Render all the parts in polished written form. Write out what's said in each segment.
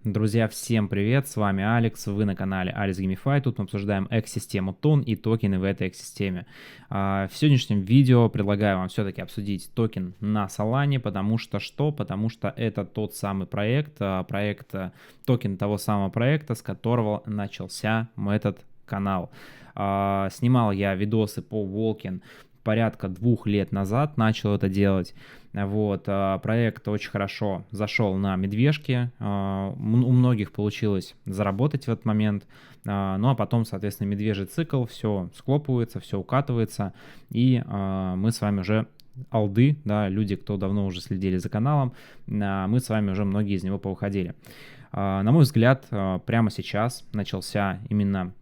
Друзья, всем привет, с вами Алекс, вы на канале Alex Gamify, тут мы обсуждаем экосистему TON и токены в этой экосистеме. В сегодняшнем видео предлагаю вам все-таки обсудить токен на Solana, потому что это тот самый проект, токен того самого проекта, с которого начался этот канал. Снимал я видосы по Волкин порядка 2 лет назад, начал это делать. Вот, проект очень хорошо зашел на медвежке, у многих получилось заработать в этот момент, ну а потом, соответственно, медвежий цикл, все схлопывается, все укатывается, и мы с вами уже алды, да, люди, кто давно уже следили за каналом, мы с вами уже многие из него повыходили. На мой взгляд, прямо сейчас начался именно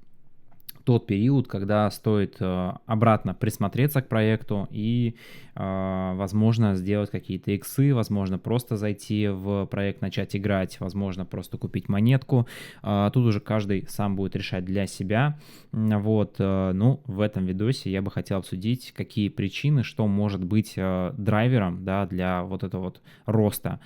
тот период, когда стоит обратно присмотреться к проекту и, возможно, сделать какие-то иксы, возможно, просто зайти в проект, начать играть, возможно, просто купить монетку. Тут уже каждый сам будет решать для себя. Вот, ну, в этом видосе я бы хотел обсудить, какие причины, что может быть драйвером, да, для вот этого вот роста.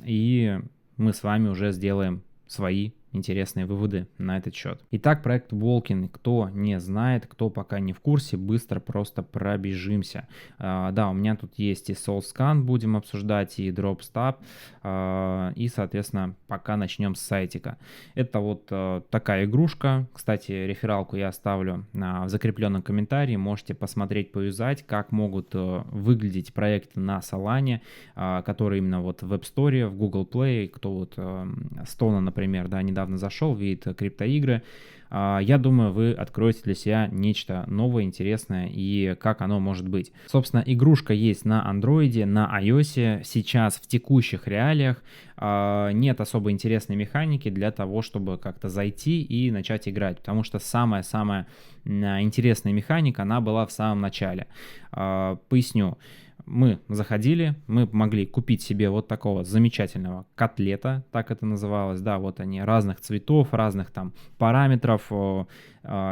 И мы с вами уже сделаем свои интересные выводы на этот счет. Итак, проект Волкин. Кто не знает, кто пока не в курсе, быстро просто пробежимся. Да, у меня тут есть и SoulScan, будем обсуждать, и DropStab, и, соответственно, пока начнем с сайтика. Это вот такая игрушка. Кстати, рефералку я оставлю в закрепленном комментарии. Можете посмотреть, поюзать, как могут выглядеть проекты на Solana, которые именно вот в App Store, в Google Play, кто вот Stone, например, да, недавно зашел, видит криптоигры. Я думаю, вы откроете для себя нечто новое, интересное и как оно может быть. Собственно, игрушка есть на Android, на iOS. Сейчас в текущих реалиях нет особо интересной механики для того, чтобы как-то зайти и начать играть, потому что самая-самая интересная механика, она была в самом начале. Поясню. Мы заходили, мы могли купить себе вот такого замечательного котлета, так это называлось, да, вот они, разных цветов, разных там параметров,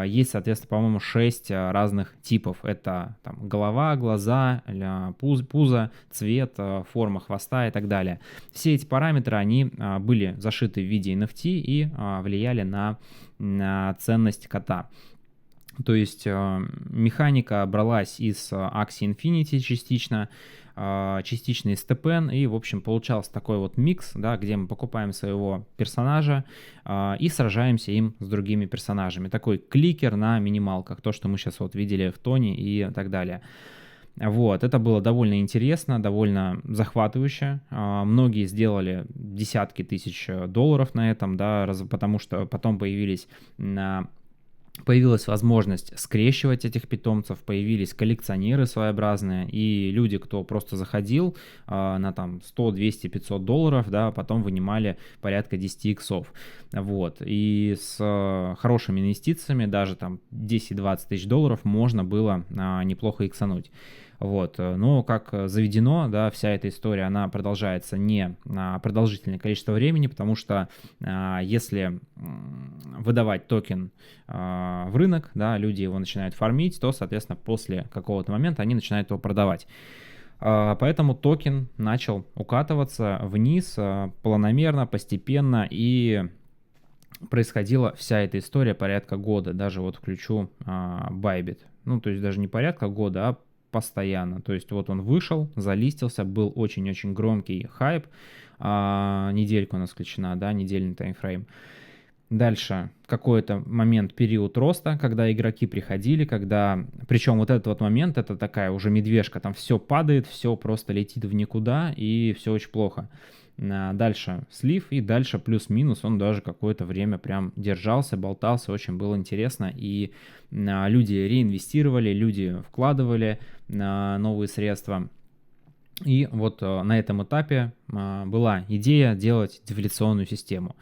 есть, соответственно, по-моему, 6 разных типов, это там голова, глаза, пузо, цвет, форма хвоста и так далее. Все эти параметры, они были зашиты в виде NFT и влияли на ценность кота. То есть механика бралась из Axie Infinity частично, частично из TPN, и, в общем, получался такой вот микс, да, где мы покупаем своего персонажа и сражаемся им с другими персонажами. Такой кликер на минималках, то, что мы сейчас вот видели в Тоне и так далее. Вот, это было довольно интересно, довольно захватывающе. Многие сделали десятки тысяч долларов на этом, да, потому что потом появилась возможность скрещивать этих питомцев, появились коллекционеры своеобразные, и люди, кто просто заходил на там 100, 200, 500 долларов, да, потом вынимали порядка 10 иксов. Вот, и с хорошими инвестициями, даже там 10-20 тысяч долларов, можно было неплохо иксануть. Вот, но как заведено, да, вся эта история, она продолжается не продолжительное количество времени, потому что если выдавать токен в рынок, да, люди его начинают фармить, то, соответственно, после какого-то момента они начинают его продавать. Поэтому токен начал укатываться вниз планомерно, постепенно, и происходила вся эта история порядка года. Даже вот включу Bybit. Ну, то есть даже не порядка года, а постоянно. То есть вот он вышел, залистился, был очень-очень громкий хайп. Неделька у нас включена, да, недельный таймфрейм. Дальше какой-то момент, период роста, когда игроки приходили, причем вот этот вот момент, это такая уже медвежка, там все падает, все просто летит в никуда, и все очень плохо. Дальше слив, и дальше плюс-минус он даже какое-то время прям держался, болтался, очень было интересно, и люди реинвестировали, люди вкладывали новые средства. И вот на этом этапе была идея делать дефляционную систему.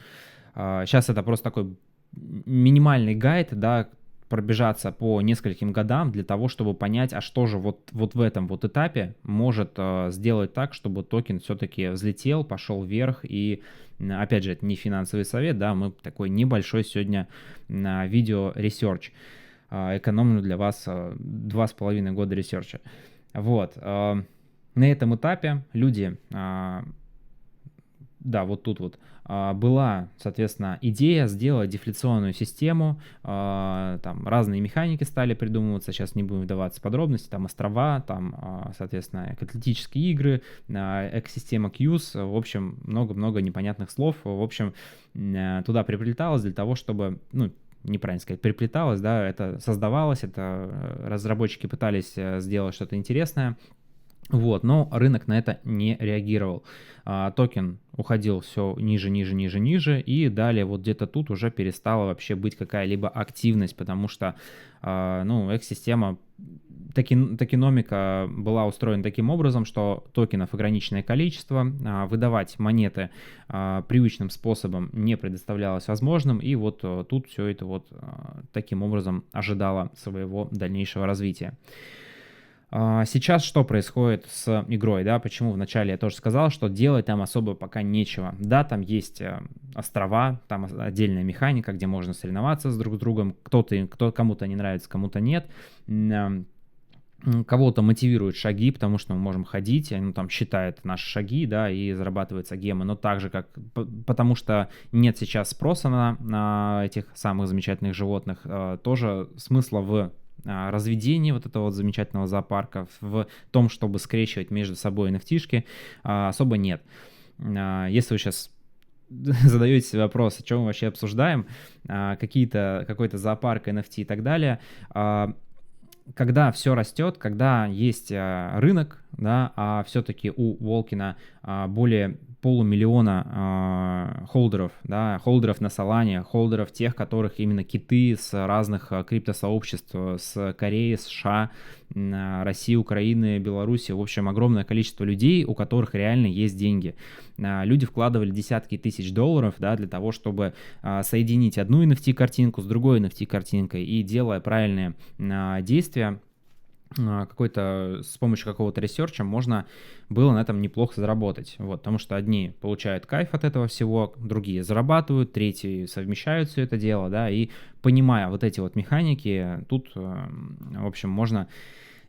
Сейчас это просто такой минимальный гайд, да, пробежаться по нескольким годам для того, чтобы понять, а что же вот в этом вот этапе может сделать так, чтобы токен все-таки взлетел, пошел вверх. И, опять же, это не финансовый совет, да, мы такой небольшой сегодня видео ресерч. Экономлю для вас 2,5 года ресерча. Вот. На этом этапе люди да, вот тут вот была, соответственно, идея сделать дефляционную систему, там разные механики стали придумываться, сейчас не будем вдаваться в подробности, там острова, там, соответственно, каталитические игры, экосистема Qs, в общем, много-много непонятных слов, в общем, туда приплеталось для того, чтобы, ну, неправильно сказать, приплеталось, да, это создавалось, это разработчики пытались сделать что-то интересное, вот, но рынок на это не реагировал. Токен уходил все ниже, ниже, ниже, ниже, и далее вот где-то тут уже перестала вообще быть какая-либо активность, потому что, ну, экосистема, токеномика была устроена таким образом, что токенов ограниченное количество, выдавать монеты привычным способом не предоставлялось возможным, и вот тут все это вот таким образом ожидало своего дальнейшего развития. Сейчас что происходит с игрой, да, почему вначале я тоже сказал, что делать там особо пока нечего. Да, там есть острова, там отдельная механика, где можно соревноваться с друг с другом, кому-то не нравится, кому-то нет. Кого-то мотивируют шаги, потому что мы можем ходить, он там считает наши шаги, да, и зарабатывается гемы, но так же, как, потому что нет сейчас спроса на этих самых замечательных животных, тоже смысла в разведении вот этого вот замечательного зоопарка, в том, чтобы скрещивать между собой NFT-шки, особо нет. Если вы сейчас задаете себе вопрос, о чем мы вообще обсуждаем, какой-то зоопарк, NFT и так далее, когда все растет, когда есть рынок, да, а все-таки у Волкина более полумиллиона холдеров, да, холдеров на Solana, холдеров тех, которых именно киты с разных криптосообществ, с Кореи, США, России, Украины, Беларуси, в общем, огромное количество людей, у которых реально есть деньги. Люди вкладывали десятки тысяч долларов, да, для того, чтобы соединить одну NFT-картинку с другой NFT-картинкой, и делая правильные действия, с помощью какого-то ресерча можно было на этом неплохо заработать, вот, потому что одни получают кайф от этого всего, другие зарабатывают, третьи совмещают все это дело, да, и понимая вот эти вот механики, тут, в общем, можно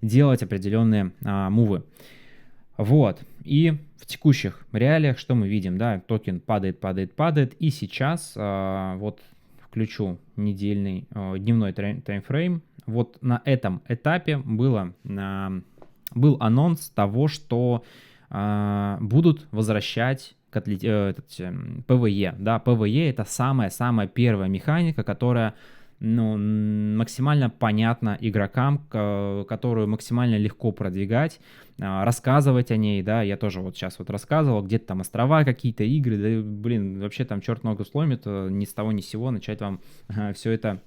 делать определенные мувы. Вот, и в текущих реалиях что мы видим, да, токен падает, падает, падает, и сейчас, вот, включу дневной таймфрейм. Вот на этом этапе был анонс того, что будут возвращать PvE. Да, PvE — это самая-самая первая механика, которая, ну, максимально понятна игрокам, которую максимально легко продвигать, рассказывать о ней, да, я тоже вот сейчас вот рассказывал, где-то там острова, какие-то игры, да, блин, вообще там черт ногу сломит, ни с того ни с сего начать вам все это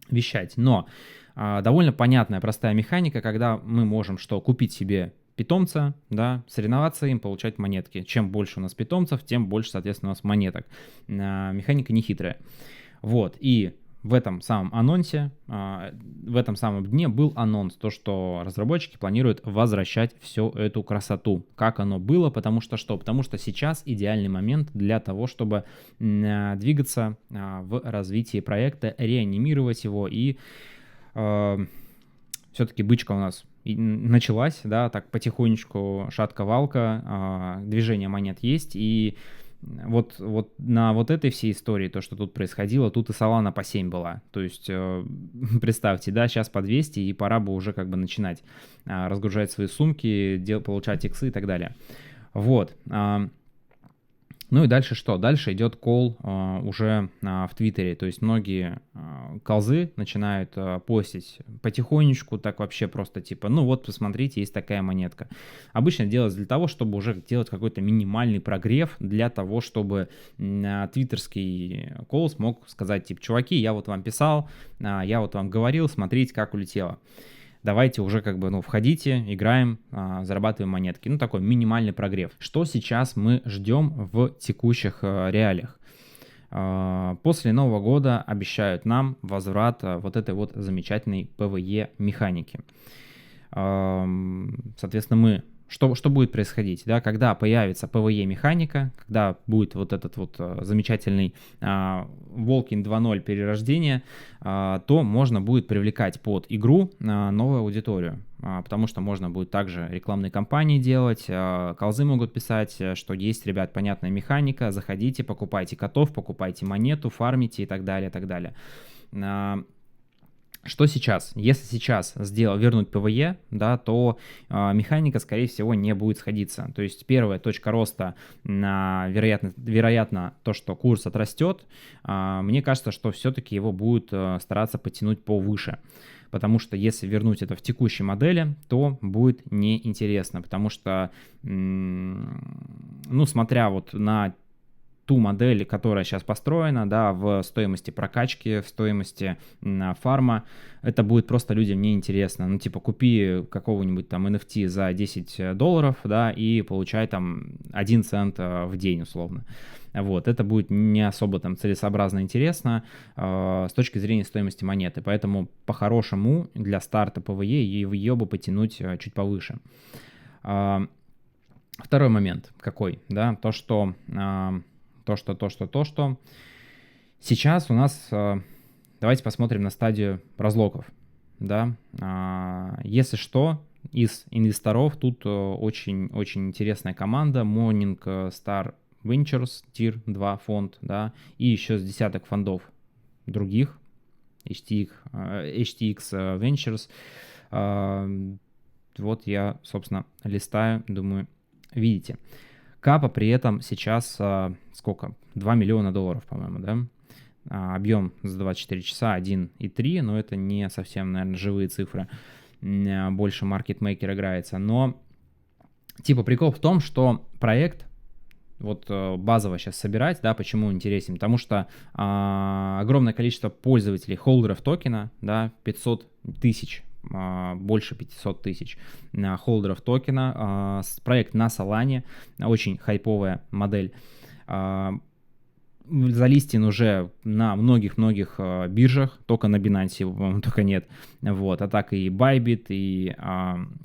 вещать. Но довольно понятная, простая механика, когда мы можем купить себе питомца, да, соревноваться им, получать монетки. Чем больше у нас питомцев, тем больше, соответственно, у нас монеток. Механика не хитрая. Вот, и в этом самом анонсе, в этом самом дне был анонс, то, что разработчики планируют возвращать всю эту красоту, как оно было, потому что сейчас идеальный момент для того, чтобы двигаться в развитии проекта, реанимировать его, и все-таки бычка у нас началась, да, так потихонечку, шатка-валка, движение монет есть, и вот на вот этой всей истории, то, что тут происходило, тут и Solana по 7 была. То есть, представьте, да, сейчас по 200, и пора бы уже как бы начинать разгружать свои сумки, получать иксы и так далее. Вот. Ну и дальше что? Дальше идет кол уже в Твиттере, то есть многие колзы начинают постить потихонечку, так вообще просто типа, ну вот посмотрите, есть такая монетка. Обычно делается для того, чтобы уже делать какой-то минимальный прогрев, для того, чтобы твиттерский кол смог сказать, типа, чуваки, я вот вам писал, я вот вам говорил, смотрите, как улетело. Давайте уже как бы, входите, играем, зарабатываем монетки. Ну, такой минимальный прогрев. Что сейчас мы ждем в текущих реалиях? После Нового года обещают нам возврат вот этой вот замечательной PvE механики. Соответственно, мы что будет происходить, да, когда появится PvE механика, когда будет вот этот вот замечательный Волкин 2.0 перерождение, то можно будет привлекать под игру новую аудиторию, потому что можно будет также рекламные кампании делать, колзы могут писать, что есть, ребят, понятная механика, заходите, покупайте котов, покупайте монету, фармите и так далее, и так далее. Что сейчас? Если сейчас вернуть PvE, да, то механика, скорее всего, не будет сходиться. То есть первая точка роста, вероятно, то, что курс отрастет, мне кажется, что все-таки его будут стараться потянуть повыше. Потому что если вернуть это в текущей модели, то будет неинтересно. Потому что, ну, смотря вот на ту модель, которая сейчас построена, да, в стоимости прокачки, в стоимости фарма, это будет просто людям неинтересно. Ну, типа, купи какого-нибудь там NFT за $10, да, и получай там 1 цент в день, условно. Вот, это будет не особо там целесообразно интересно с точки зрения стоимости монеты. Поэтому, по-хорошему, для старта PvE ее бы потянуть чуть повыше. Второй момент какой, да, то, что сейчас у нас, давайте посмотрим на стадию разлоков, да, если что, из инвесторов тут очень интересная команда, Morning Star Ventures, Tier 2 фонд, да, и еще с десяток фондов других, HTX Ventures, вот я, собственно, листаю, думаю, видите. Капа при этом сейчас сколько? $2 миллиона, по-моему, да? Объем за 24 часа 1,3, но это не совсем, наверное, живые цифры. Больше маркетмейкер играется. Но типа прикол в том, что проект вот базово сейчас собирать, да, почему интересен? Потому что огромное количество пользователей, холдеров токена, да, 500 тысяч, больше 500 тысяч холдеров токена. Проект на Solana, очень хайповая модель. Залистен уже на многих-многих биржах, только на Binance, по-моему, только нет. Вот, а так и Bybit, и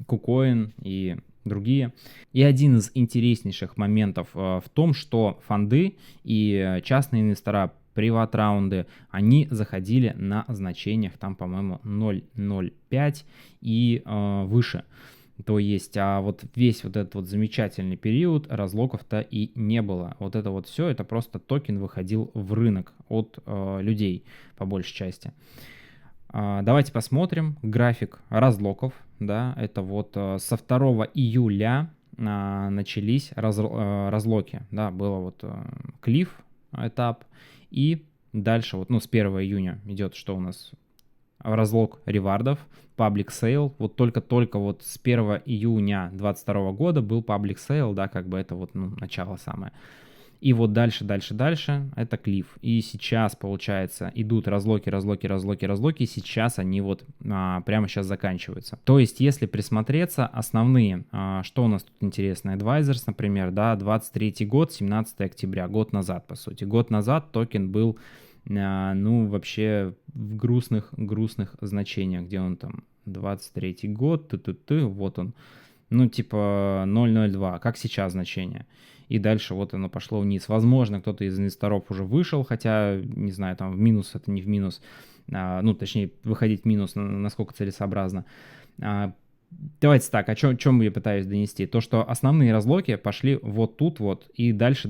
KuCoin, и другие. И один из интереснейших моментов в том, что фонды и частные инвестора, приват-раунды, они заходили на значениях, там, по-моему, 0,05 и выше. То есть, а вот весь вот этот вот замечательный период разлоков-то и не было. Вот это вот все, это просто токен выходил в рынок от людей, по большей части. Давайте посмотрим график разлоков, да, это вот со 2 июля начались разлоки, да, было вот клифф этап, и дальше вот, ну, с 1 июня идет, что у нас, разлог ревардов, public sale, вот только вот с 1 июня 2022 года был public sale, да, как бы это вот, ну, начало самое. И вот дальше это клифф. И сейчас, получается, идут разлоки, и сейчас они вот прямо сейчас заканчиваются. То есть, если присмотреться, основные, что у нас тут интересно, Advisors, например, да, 23 год, 17 октября, год назад, по сути. Год назад токен был, ну, вообще в грустных значениях, где он там, 23 год, вот он, ну, типа 0,02, как сейчас значение. И дальше вот оно пошло вниз. Возможно, кто-то из инвесторов уже вышел, хотя, не знаю, там в минус, это не в минус, ну, точнее, выходить в минус, насколько целесообразно. Давайте так, о чем я пытаюсь донести? То, что основные разлоки пошли вот тут вот, и дальше,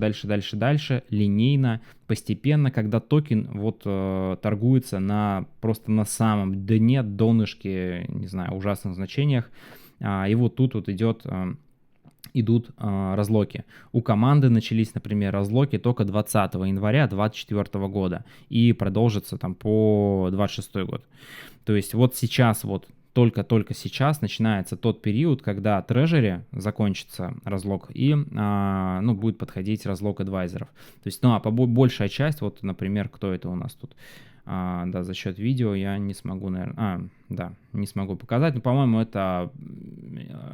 линейно, постепенно, когда токен вот торгуется просто на самом дне, донышке, не знаю, ужасных значениях, и вот тут вот идут разлоки. У команды начались, например, разлоки только 20 января 2024 года и продолжатся там по 26 год. То есть вот сейчас вот только сейчас начинается тот период, когда трежери закончится разлог и ну, будет подходить разлог адвайзеров. То есть, ну, а большая часть, вот, например, кто это у нас тут? Да, за счет видео я не смогу, наверное, не смогу показать, но, по-моему, это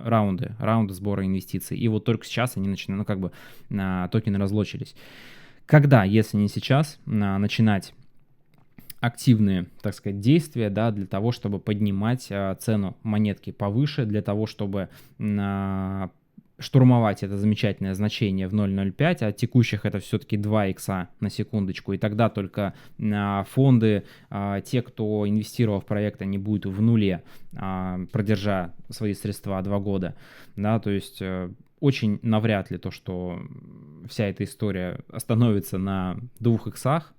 раунды сбора инвестиций. И вот только сейчас они начинают, ну, как бы токены разлочились. Когда, если не сейчас, начинать активные, так сказать, действия, да, для того, чтобы поднимать цену монетки повыше, для того, чтобы штурмовать это замечательное значение в 0,05, а текущих это все-таки 2 икса на секундочку, и тогда только фонды, те, кто инвестировал в проект, они будут в нуле, продержа свои средства 2 года, да, то есть очень навряд ли то, что вся эта история остановится на 2 иксах,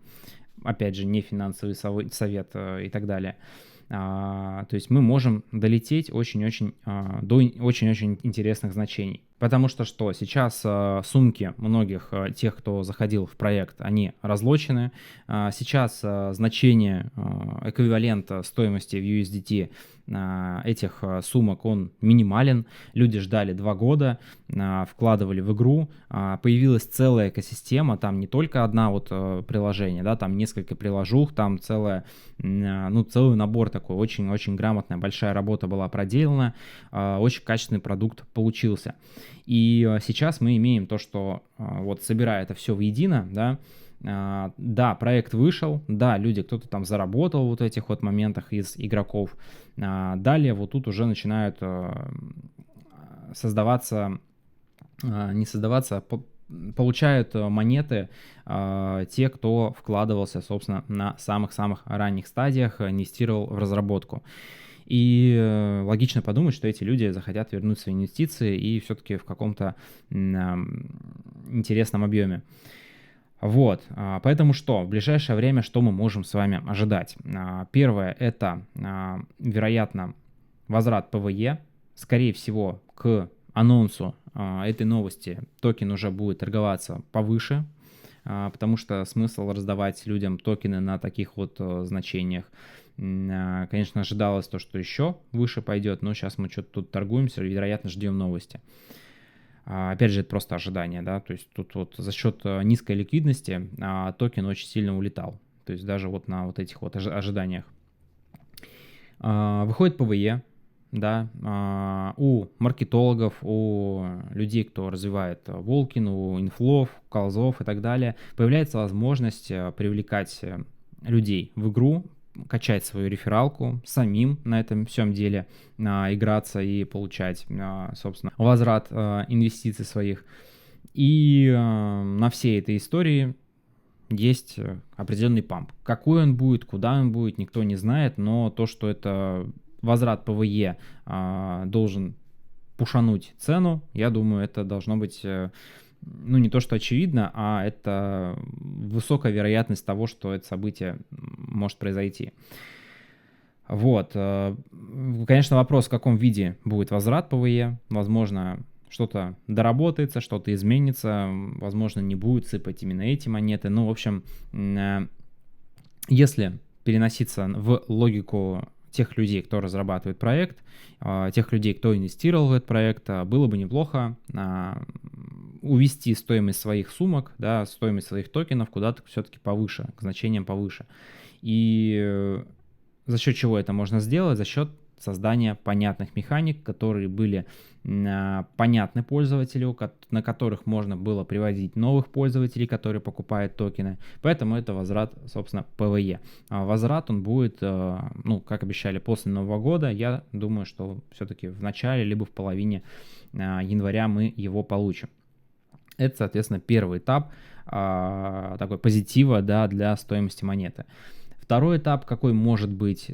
опять же, не финансовый совет и так далее. То есть мы можем долететь очень-очень до очень-очень интересных значений. Потому что сейчас сумки многих тех, кто заходил в проект, они разлочены. Сейчас значение эквивалента стоимости в USDT этих сумок, он минимален. Люди ждали 2 года, вкладывали в игру. Появилась целая экосистема, там не только одна вот приложение, да, там несколько приложух, там целый набор такой, очень-очень грамотная, большая работа была проделана, очень качественный продукт получился. И сейчас мы имеем то, что вот собирая это все воедино, да, проект вышел, да, кто-то там заработал вот в этих вот моментах из игроков, далее вот тут уже начинают получают монеты те, кто вкладывался, собственно, на самых-самых ранних стадиях, инвестировал в разработку. И логично подумать, что эти люди захотят вернуть свои инвестиции и все-таки в каком-то интересном объеме. Вот, поэтому в ближайшее время что мы можем с вами ожидать? Первое, это, вероятно, возврат ПВЕ. Скорее всего, к анонсу этой новости токен уже будет торговаться повыше, потому что смысл раздавать людям токены на таких вот значениях. Конечно, ожидалось то, что еще выше пойдет, но сейчас мы что-то тут торгуемся, вероятно, ждем новости. Опять же, это просто ожидание, да, то есть тут вот за счет низкой ликвидности токен очень сильно улетал, то есть даже вот на вот этих вот ожиданиях. Выходит ПВЕ, да, у маркетологов, у людей, кто развивает Волкин, у инфлов, колзов и так далее, появляется возможность привлекать людей в игру, качать свою рефералку, самим на этом всем деле играться и получать, собственно, возврат инвестиций своих. И на всей этой истории есть определенный памп. Какой он будет, куда он будет, никто не знает, но то, что это возврат ПВЕ должен пушануть цену, я думаю, это должно быть... не то, что очевидно, а это высокая вероятность того, что это событие может произойти. Вот. Конечно, вопрос, в каком виде будет возврат ПВЕ. Возможно, что-то доработается, что-то изменится, возможно, не будет сыпать именно эти монеты. В общем, если переноситься в логику тех людей, кто разрабатывает проект, тех людей, кто инвестировал в этот проект, было бы неплохо увести стоимость своих сумок, да, стоимость своих токенов куда-то все-таки повыше, к значениям повыше. И за счет чего это можно сделать? За счет создания понятных механик, которые были понятны пользователю, на которых можно было приводить новых пользователей, которые покупают токены. Поэтому это возврат, собственно, ПВЕ. Возврат он будет, как обещали, после Нового года. Я думаю, что все-таки в начале либо в половине января мы его получим. Это, соответственно, первый этап такой позитива, да, для стоимости монеты. Второй этап какой может быть?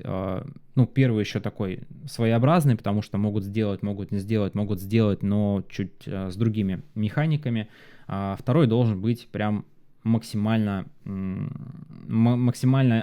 Первый еще такой своеобразный, потому что могут сделать, могут не сделать, могут сделать, но чуть с другими механиками. Второй должен быть прям максимально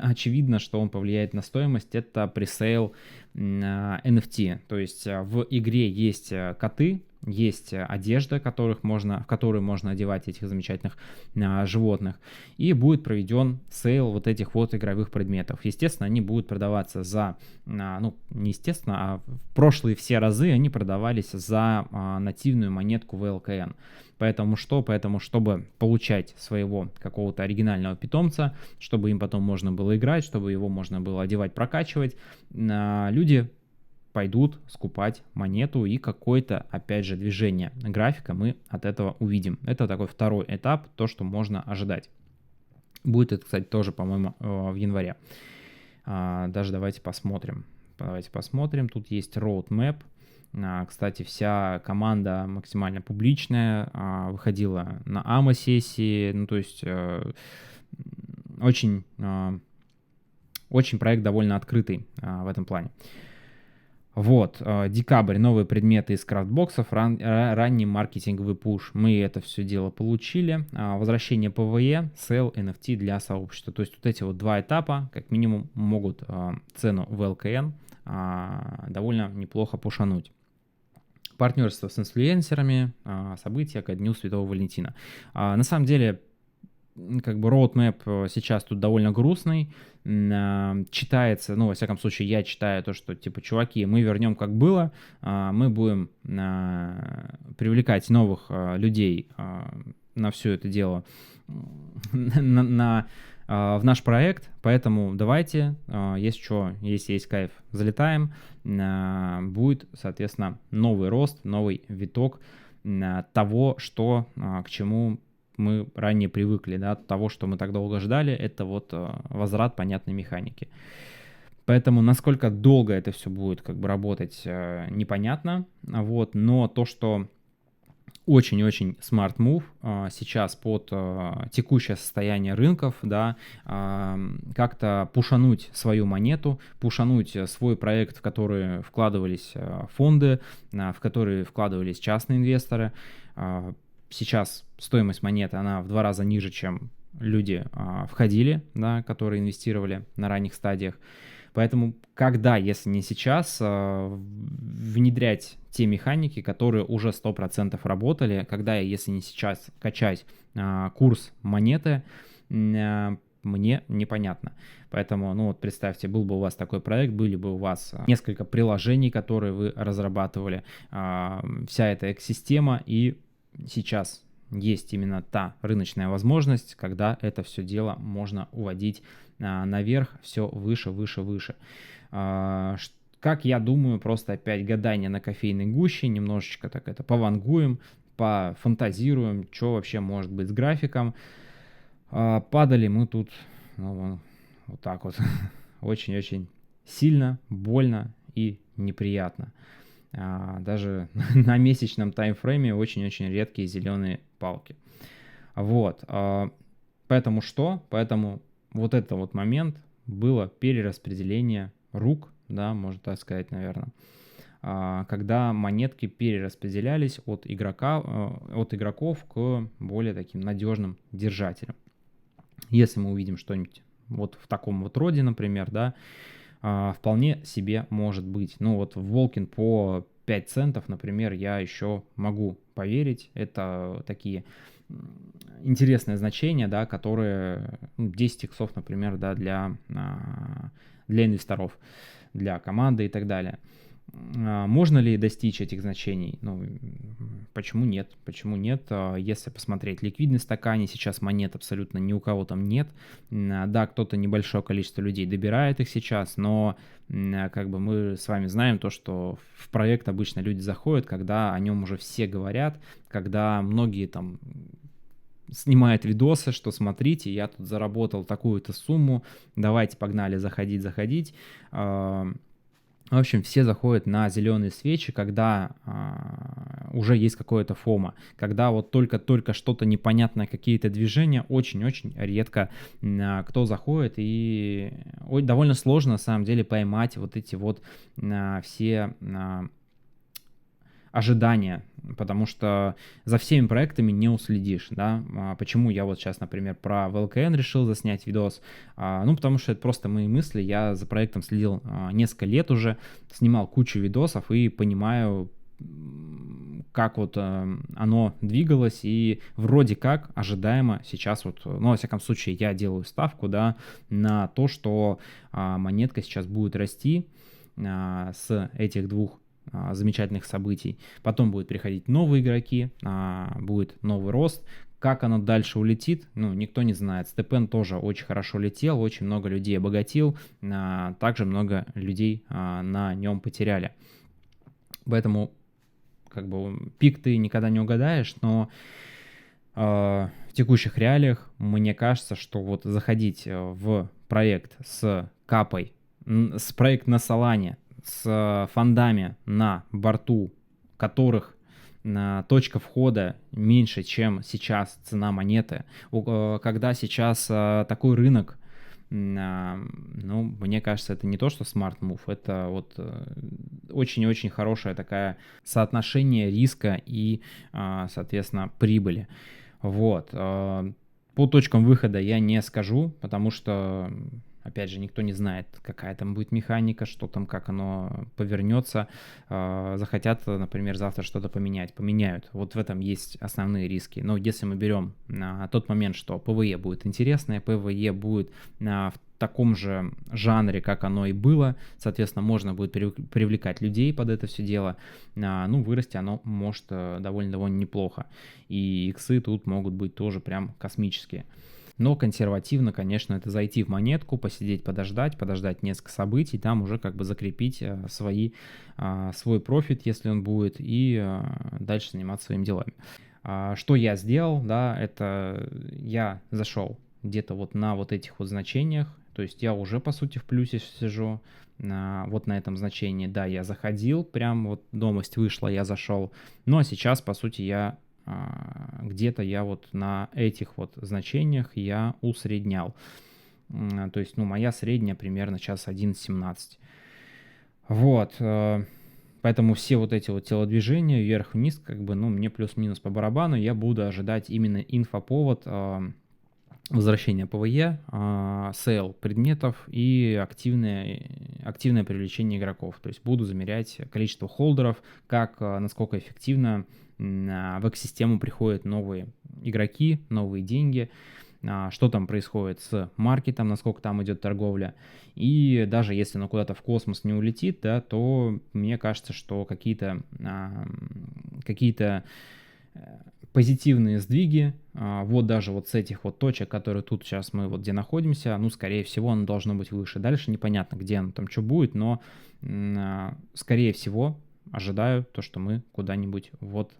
очевидно, что он повлияет на стоимость. Это пресейл NFT. То есть в игре есть коты, есть одежда, в которую можно одевать этих замечательных животных, и будет проведен сейл вот этих вот игровых предметов. Естественно, они будут продаваться за, не естественно, а в прошлые все разы они продавались за нативную монетку VLKN. Поэтому чтобы получать своего какого-то оригинального питомца, чтобы им потом можно было играть, чтобы его можно было одевать, прокачивать, люди пойдут скупать монету, и какое-то, опять же, движение графика мы от этого увидим. Это такой второй этап, то, что можно ожидать. Будет это, кстати, тоже, по-моему, в январе. Даже давайте посмотрим. Тут есть roadmap. Кстати, вся команда максимально публичная, выходила на АМА-сессии, ну, то есть очень, очень проект довольно открытый в этом плане. Вот, декабрь, новые предметы из крафтбоксов, ранний маркетинговый пуш. Мы это все дело получили. Возвращение ПВЕ, сейл, NFT для сообщества. То есть вот эти вот два этапа, как минимум, могут цену в ЛКН довольно неплохо пушануть. Партнерство с инфлюенсерами, события ко Дню Святого Валентина. На самом деле, как бы roadmap сейчас тут довольно грустный, читается, ну, во всяком случае, я читаю то, что, типа, чуваки, мы вернем как было, мы будем привлекать новых людей на все это дело в наш проект, поэтому давайте, если что, если есть кайф, залетаем, будет, соответственно, новый рост, новый виток того, что, к чему мы ранее привыкли, да, от того, что мы так долго ждали, это вот возврат понятной механики. Поэтому насколько долго это все будет как бы работать, непонятно, вот, но то, что очень-очень smart move сейчас под текущее состояние рынков, да, как-то пушануть свою монету, пушануть свой проект, в который вкладывались фонды, в которые вкладывались частные инвесторы. Сейчас стоимость монеты, она в 2 раза ниже, чем люди входили, да, которые инвестировали на ранних стадиях. Поэтому когда, если не сейчас, внедрять те механики, которые уже 100% работали, когда, если не сейчас, качать курс монеты, мне непонятно. Поэтому, ну вот представьте, был бы у вас такой проект, были бы у вас несколько приложений, которые вы разрабатывали, вся эта экосистема, и сейчас есть именно та рыночная возможность, когда это все дело можно уводить наверх, все выше, выше, выше. Как я думаю, просто опять гадание на кофейной гуще, немножечко так это повангуем, пофантазируем, что вообще может быть с графиком. Падали мы тут, ну, вот так вот, очень-очень сильно, больно и неприятно. Даже на месячном таймфрейме очень-очень редкие зеленые палки. Вот. Поэтому что? Поэтому вот этот вот момент было перераспределение рук, да, можно так сказать, наверное, когда монетки перераспределялись от игроков к более таким надежным держателям. Если мы увидим что-нибудь вот в таком вот роде, например, да, вполне себе может быть. Ну вот в Волкин по 5 центов, например, я еще могу поверить. Это такие интересные значения, да, которые 10 иксов, например, да, для инвесторов, для команды и так далее. Можно ли достичь этих значений? Ну, почему нет? Почему нет? Если посмотреть ликвидность в стакане, сейчас монет абсолютно ни у кого там нет. Да, кто-то, небольшое количество людей добирает их сейчас, но как бы мы с вами знаем то, что в проект обычно люди заходят, когда о нем уже все говорят, когда многие там снимает видосы, что смотрите, я тут заработал такую-то сумму, давайте погнали заходить. В общем, все заходят на зеленые свечи, когда уже есть какое-то фомо, когда вот только что-то непонятное, какие-то движения, очень-очень редко кто заходит, и довольно сложно на самом деле поймать вот эти вот все ожидания, потому что за всеми проектами не уследишь, да. Почему я вот сейчас, например, про VLKN решил заснять видос? Ну, потому что это просто мои мысли, я за проектом следил несколько лет уже, снимал кучу видосов и понимаю, как вот оно двигалось, и вроде как ожидаемо сейчас вот, ну, во всяком случае, я делаю ставку, да, на то, что монетка сейчас будет расти с этих двух замечательных событий. Потом будут приходить новые игроки, будет новый рост. Как оно дальше улетит, ну, никто не знает. Степен тоже очень хорошо летел, очень много людей обогатил, также много людей на нем потеряли. Поэтому, как бы, пик ты никогда не угадаешь, но в текущих реалиях мне кажется, что вот заходить в проект с капой, с проект на Solana, с фондами на борту, которых точка входа меньше, чем сейчас цена монеты, когда сейчас такой рынок, ну, мне кажется, это не то, что smart move, это вот очень-очень хорошее такое соотношение риска и, соответственно, прибыли. Вот. По точкам выхода я не скажу, потому что, опять же, никто не знает, какая там будет механика, что там, как оно повернется. Захотят, например, завтра что-то поменять, поменяют. Вот в этом есть основные риски. Но если мы берем на тот момент, что ПВЕ будет интересное, ПВЕ будет в таком же жанре, как оно и было, соответственно, можно будет привлекать людей под это все дело, ну, вырасти оно может довольно-довольно неплохо. И иксы тут могут быть тоже прям космические. Но консервативно, конечно, это зайти в монетку, посидеть, подождать несколько событий, там уже как бы закрепить свой профит, если он будет, и дальше заниматься своими делами. Что я сделал, да, это я зашел где-то вот на вот этих вот значениях, то есть я уже, по сути, в плюсе сижу, вот на этом значении, да, я заходил, прям вот новость вышла, я зашел, ну а сейчас, по сути, я где-то я вот на этих вот значениях я усреднял. То есть, ну, моя средняя примерно сейчас 11.17. Вот. Поэтому все вот эти вот телодвижения вверх-вниз, как бы, ну, мне плюс-минус по барабану, я буду ожидать именно инфоповод возвращения ПВЕ, сейл предметов и активное привлечение игроков. То есть буду замерять количество холдеров, насколько эффективно в экосистему приходят новые игроки, новые деньги, что там происходит с маркетом, насколько там идет торговля. И даже если оно куда-то в космос не улетит, да, то мне кажется, что какие-то позитивные сдвиги, вот даже вот с этих вот точек, которые тут сейчас мы вот где находимся, ну, скорее всего, оно должно быть выше. Дальше непонятно, где оно там что будет, но, скорее всего, ожидаю то, что мы куда-нибудь вот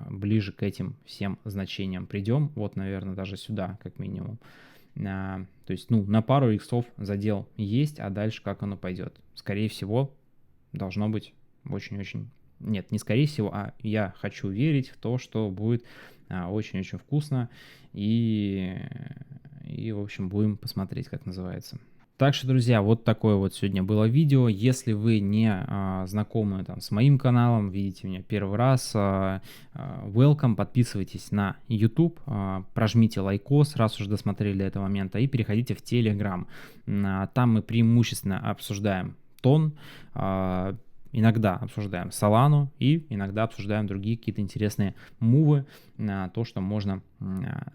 ближе к этим всем значениям придем. Вот, наверное, даже сюда, как минимум. То есть, ну, на пару иксов задел есть, а дальше как оно пойдет? Скорее всего, должно быть очень-очень... Нет, не скорее всего, а я хочу верить в то, что будет очень-очень вкусно. И, в общем, будем посмотреть, как называется. Так что, друзья, вот такое вот сегодня было видео. Если вы не знакомы там с моим каналом, видите меня первый раз, welcome, подписывайтесь на YouTube, прожмите лайкос, раз уж досмотрели до этого момента, и переходите в Telegram. Там мы преимущественно обсуждаем тон, иногда обсуждаем Solana и иногда обсуждаем другие какие-то интересные мувы, то, что можно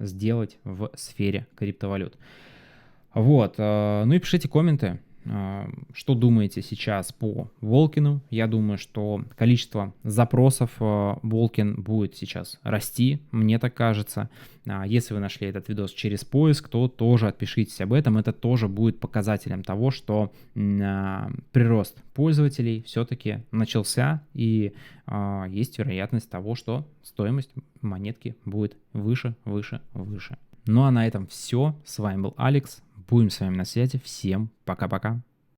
сделать в сфере криптовалют. Вот, ну и пишите комменты, что думаете сейчас по Волкину. Я думаю, что количество запросов Волкин будет сейчас расти, мне так кажется. Если вы нашли этот видос через поиск, то тоже отпишитесь об этом. Это тоже будет показателем того, что прирост пользователей все-таки начался, и есть вероятность того, что стоимость монетки будет выше. Ну а на этом все. С вами был Алекс. Будем с вами на связи. Всем пока-пока.